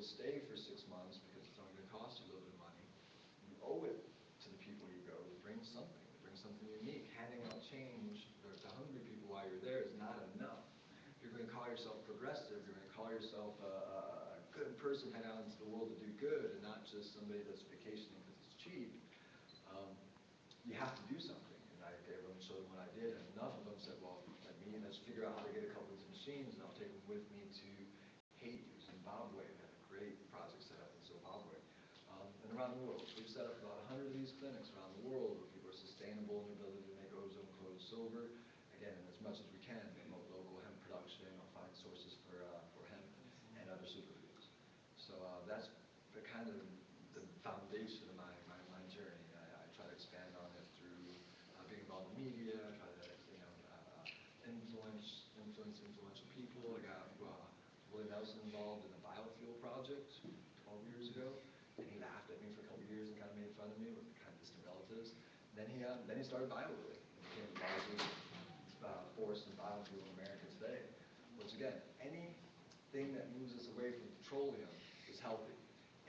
to stay for 6 months because it's only going to cost you a little bit of money. You owe it to the people you go to bring something unique. Handing out change to hungry people while you're there is not enough. If you're going to call yourself progressive, you're going to call yourself a good person heading out into the world to do good and not just somebody that's vacationing because it's cheap, you have to do something. And I gave them, showed them what I did, and enough of them said, well, like me, let's figure out how to get a couple of these machines, and I'll take them with me to Haiti, Zimbabwe. We had a great project set up in Zimbabwe. And around the world. So we've set up about 100 of these clinics around the world where people are sustainable in their ability to make ozone-closed silver. Again, as much as we can, promote local hemp production or find sources for hemp and other superfoods. So that's the kind of the foundation of my journey. I try to expand on it through being involved in media. I try to influence influential people. I got Willie Nelson involved in a biofuel project 12 years ago, and he laughed at me for a couple of years and kind of made fun of me with kind of distant relatives. Then he started BioWillie and became the largest force in biofuel in America today. Which again, anything that moves us away from petroleum is healthy.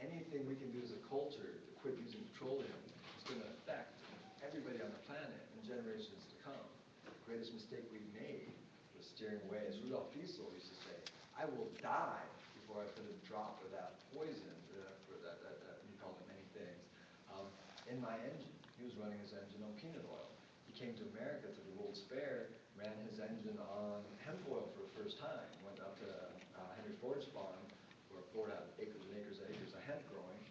Anything we can do as a culture to quit using petroleum is going to affect everybody on the planet in generations to come. The greatest mistake we've made was steering away. As Rudolf Diesel used to say, I will die before I put a drop of that poison, he called it many things, in my engine. He was running his engine on peanut oil. He came to America to the World's Fair, ran his engine on hemp oil for the first time, went up to Henry Ford's farm, where Ford had acres and acres and acres of hemp growing,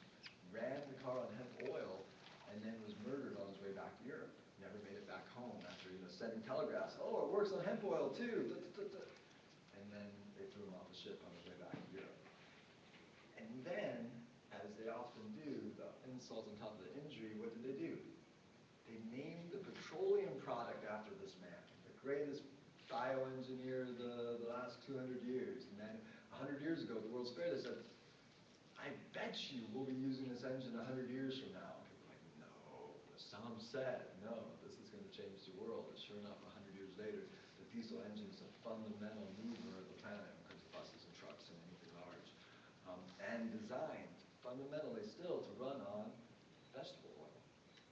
ran the car on hemp oil, and then was murdered on his way back to Europe. Never made it back home after sending telegraphs. Oh, it works on hemp oil too. And then they threw him off a ship on his way back to Europe. And then, as they often do, the insult on top of the injury, what did they do? They named the petroleum product after this man, the greatest bioengineer of the last 200 years. And then 100 years ago at the World's Fair, they said, I bet you we'll be using this engine 100 years from now. And people are like, no. Some said, no, this is going to change the world. And sure enough, 100 years later, the diesel engine is a fundamental mover of the planet because of buses and trucks and anything large. And designed fundamentally still to run on vegetable oil.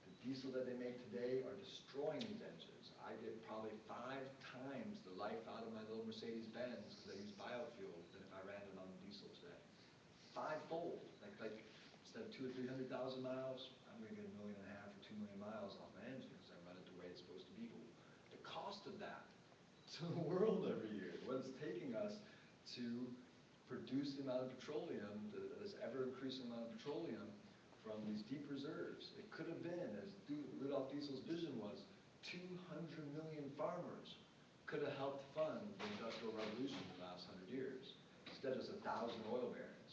The diesel that they make today are destroying these engines. I get probably 5 times the life out of my little Mercedes-Benz because I use biofuel than if I ran it on diesel today. 5-fold. Like instead of 200,000 or 300,000 miles, I'm going to get 1.5 million or 2 million miles off my engine because I run it the way it's supposed to be. The cost of that to the world every year, what it's taking us to produce the amount of petroleum, this ever-increasing amount of petroleum from these deep reserves. It could have been, as Rudolf Diesel's vision was, 200 million farmers could have helped fund the Industrial Revolution in the last 100 years. Instead, just 1,000 oil barons.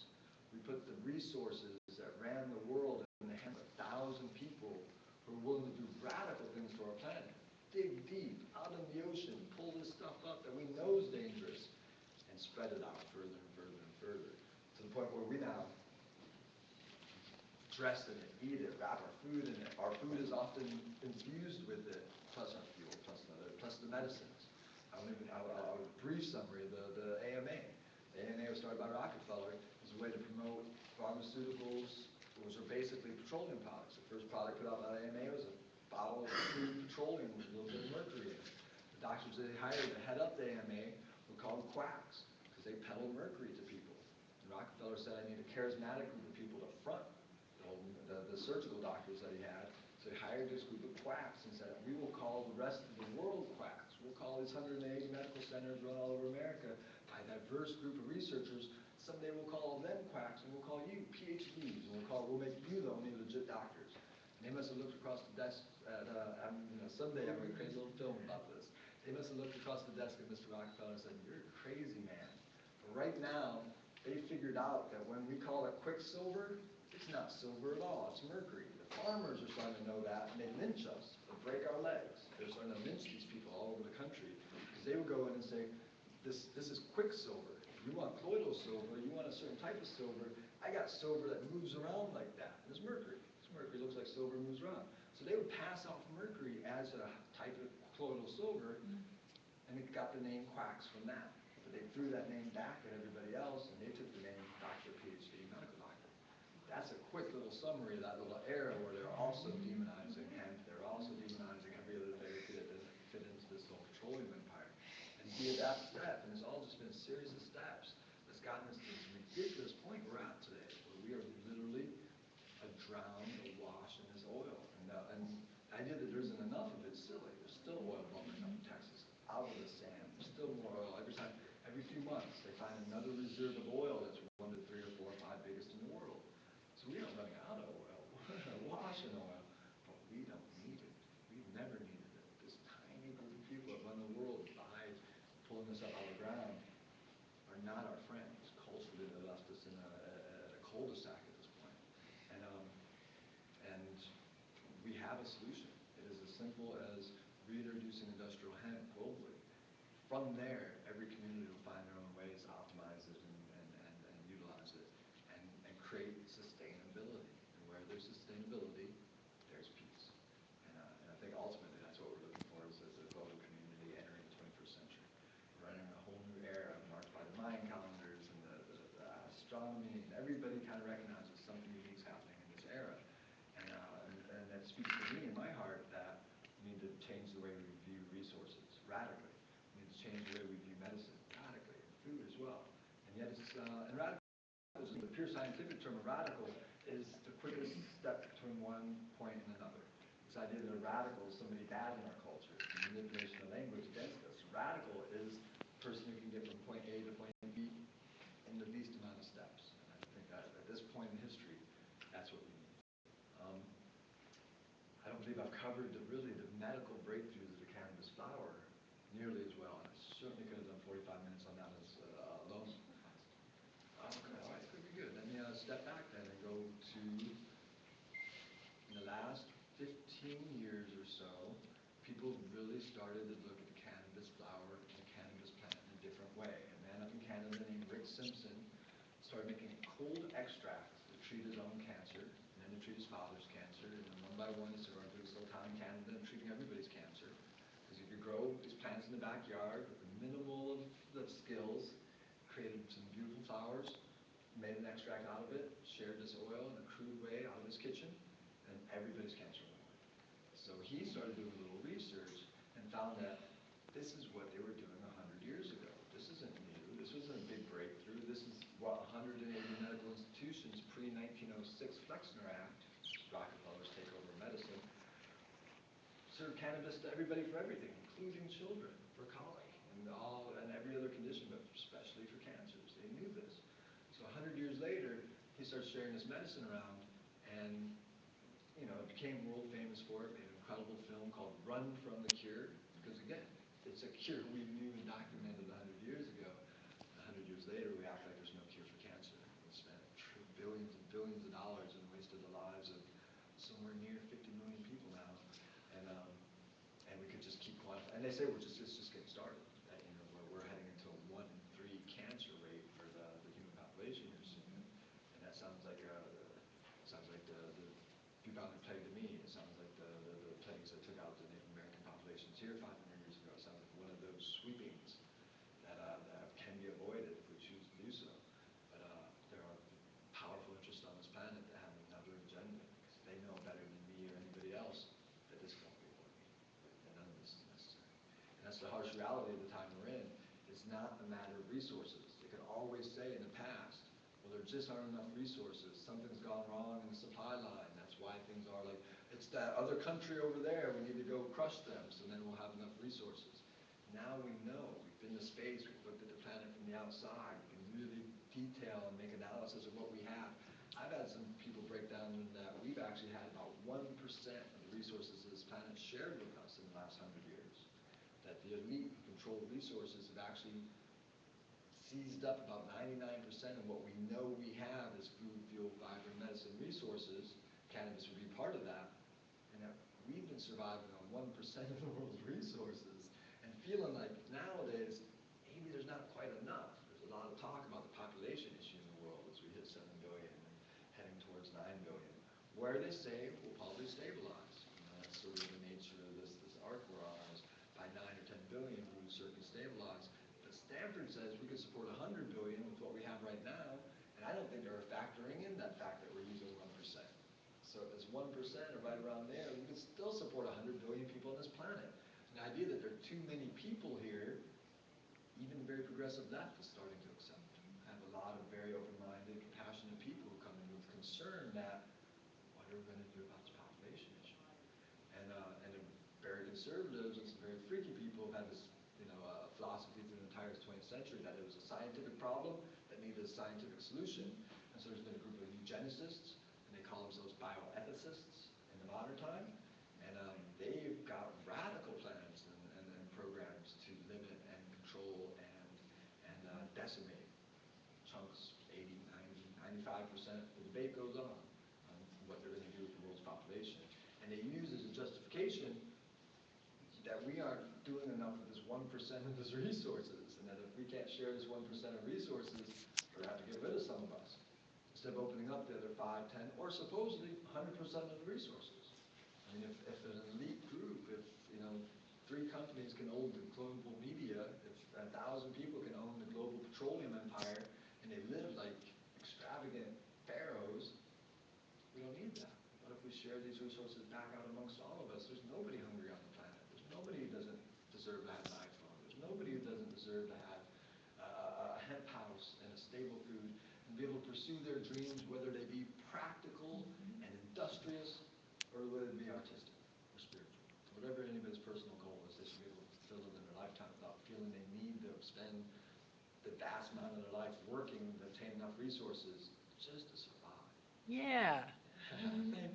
We put the resources that ran the world in the hands of 1,000 people who are willing to do radical things for our planet. Dig deep, out in the ocean, pull this stuff up that we know is dangerous, and spread it out further and further and further, to the point where we now dress in it, eat it, wrap our food in it. Our food is often infused with it, plus our fuel, plus the medicines. A brief summary, the AMA. The AMA was started by Rockefeller as a way to promote pharmaceuticals, which are basically petroleum products. The first product put out by the AMA was a bottle of crude petroleum with a little bit of mercury in it. The doctors they hired to head up the AMA were called quacks because they peddled mercury to people. And Rockefeller said, I need a charismatic group of people to front the surgical doctors that he had. So he hired this group of quacks and said, we will call the rest of the world quacks. We'll call these 180 medical centers run all over America by a diverse group of researchers. Someday we'll call them quacks, and we'll call you PhDs, and we'll make you the only legit doctors. And they must have looked across the desk at, someday I'm going to create a little film about this. They must have looked across the desk at Mr. Rockefeller and said, you're a crazy man. But right now, they figured out that when we call it quicksilver, it's not silver at all, it's mercury. The farmers are starting to know that, and they lynch us, they break our legs. They're starting to lynch these people all over the country, because they would go in and say, this is quicksilver. You want colloidal silver, you want a certain type of silver, I got silver that moves around like that. And it's mercury. This mercury looks like silver moves around. So they would pass off mercury as a type of colloidal silver, and they got the name quacks from that. But they threw that name back at everybody else, and they took the name Dr. PhD, summary of that little era where they're also demonizing hemp, they're also demonizing every other therapy that doesn't fit into this whole petroleum empire. And via that step, and it's all just been a series of steps that's gotten us to this ridiculous point we're at today, where we are literally drowned, awash in this oil. And the idea that there isn't enough of it's silly. There's still oil bubbling up in Texas, out of the sand. There's still more oil. Every few months, they find another reserve of oil that's one of the 3 or 4 or 5 biggest in the world. So we aren't running out of oil. We're awash in oil, but we don't need it. We've never needed it. This tiny group of people that run the world by pulling this up out of the ground are not our friends. Culturally, they left us in a cul-de-sac at this point. And we have a solution. It is as simple as reintroducing industrial hemp globally. From there, every community will find their own ways to optimize it and utilize it and create sustainability. And where there's sustainability, there's peace. And I think ultimately that's what we're looking for as a global community entering the 21st century. We're entering a whole new era marked by the Mayan calendars and the astronomy, and everybody kind of recognizes something unique is happening in this era. And that speaks to me in my heart that we need to change the way we view resources radically. We need to change the way we view medicine radically, and food as well. And yet it's, and radical, the pure scientific term of radical is the quickest step between one point and another. This idea that a radical is somebody bad in our culture, manipulation of language against us. Radical is the person who can get from point A to point B in the least amount of steps. And I think that at this point in history, that's what we need. I don't believe I've covered really the medical breakthroughs of the cannabis flower nearly as well. I certainly could have done 45 minutes on that as alone. Okay, all right, could be good. Let me step back then and go to in the last 15 years or so, people really started to look at the cannabis flower and the cannabis plant in a different way. A man up in Canada named Rick Simpson started making cold extracts to treat his own cancer, and then to treat his father's cancer, and then one by one he started doing this little town in Canada and treating everybody's cancer. Because you could grow these plants in the backyard with a minimal of skills, created some beautiful flowers, made an extract out of it, shared this oil in a crude way out of his kitchen, and everybody's cancer went away. So he started doing a little research and found that this is what they were doing 100 years ago. This isn't new. This wasn't a big breakthrough. This is what 180 medical institutions pre-1906 Flexner Act, Rockefeller's takeover of medicine, served cannabis to everybody for everything, including children for colic and every other condition, but especially for cancers. They knew this. So 100 years later, he starts sharing this medicine around, and it became world famous for it. Made an incredible film called Run from the Cure, because again, it's a cure we knew and documented 100 years ago. 100 years later, we act like there's no cure for cancer. We spent billions and billions of dollars and wasted the lives of somewhere near 50 million people now, and we could just keep quantifying. And they say it's just getting started. That we're heading into a 1 in 3 cancer rate for the human population here soon, and that sounds like the bubonic plague to me. It sounds like the plagues that took out the Native American populations here 500 years ago. It sounds like one of those sweepings that can be avoided if we choose to do so. But there are powerful interests on this planet that have another agenda, because they know better than me or anybody else that this won't be working, that none of this is necessary. And that's the harsh reality of the time we're in. It's not a matter of resources. They could always say in the past, well, there just aren't enough resources. Something's gone wrong in the supply line. That's why things are like, it's that other country over there. We need to go crush them, so then we'll have enough resources. Now we know. We've been to space. We've looked at the planet from the outside. We can really detail and make analysis of what we have. I've had some people break down that we've actually had about 1% of the resources of this planet shared with us in the last 100 years. That the elite who control resources have actually seized up about 99% of what we know we have as food, fuel, fiber, medicine resources. Cannabis would be part of that. And that we've been surviving on 1% of the world's resources and feeling like nowadays, maybe there's not quite enough. There's a lot of talk about the population issue in the world as we hit 7 billion and heading towards 9 billion. Where they say will probably stabilize. That's sort of the nature of this arc we're on, is by 9 or 10 billion, we would certainly stabilize. But Stanford says we could support 100 billion with what we have right now, and I don't think they're factoring in that fact that we're using 1%. So if it's 1% or right around there, we could still support 100 billion people on this planet. And the idea that there are too many people here, even the very progressive left is starting to accept. I have a lot of very open-minded, compassionate people who come in with concern that what are we going to do about this population issue? And the very conservatives and some very freaky people have had this philosophy through the entire 20th century that it was a scientific problem that needed a scientific solution. And so there's been a group of eugenicists, and they call themselves bioethicists in the modern time. And they've got radical plans and programs to limit and control and decimate chunks, 80, 90, 95%. The debate goes on what they're going to do with the world's population. And they use as a justification that we aren't doing enough with this 1% of these resources, and that if we can't share this 1% of resources, we're going to have to get rid of some of us, instead of opening up the other 5, 10, or supposedly 100% of the resources. I mean, if an elite group, if 3 companies can own the global media, if 1,000 people can own the global petroleum empire, and they live like extravagant pharaohs, we don't need that. What if we share these resources back out amongst all of us? There's nobody hungry on the planet. There's nobody who doesn't deserve to have an iPhone. There's nobody who doesn't deserve to have a hemp house and a stable food and be able to pursue their dreams, whether they be practical and industrious or whether they be artistic or spiritual. Whatever anybody's personal goal is, they should be able to fulfill it in their lifetime without feeling they need to spend the vast amount of their life working to obtain enough resources just to survive. Yeah. Thank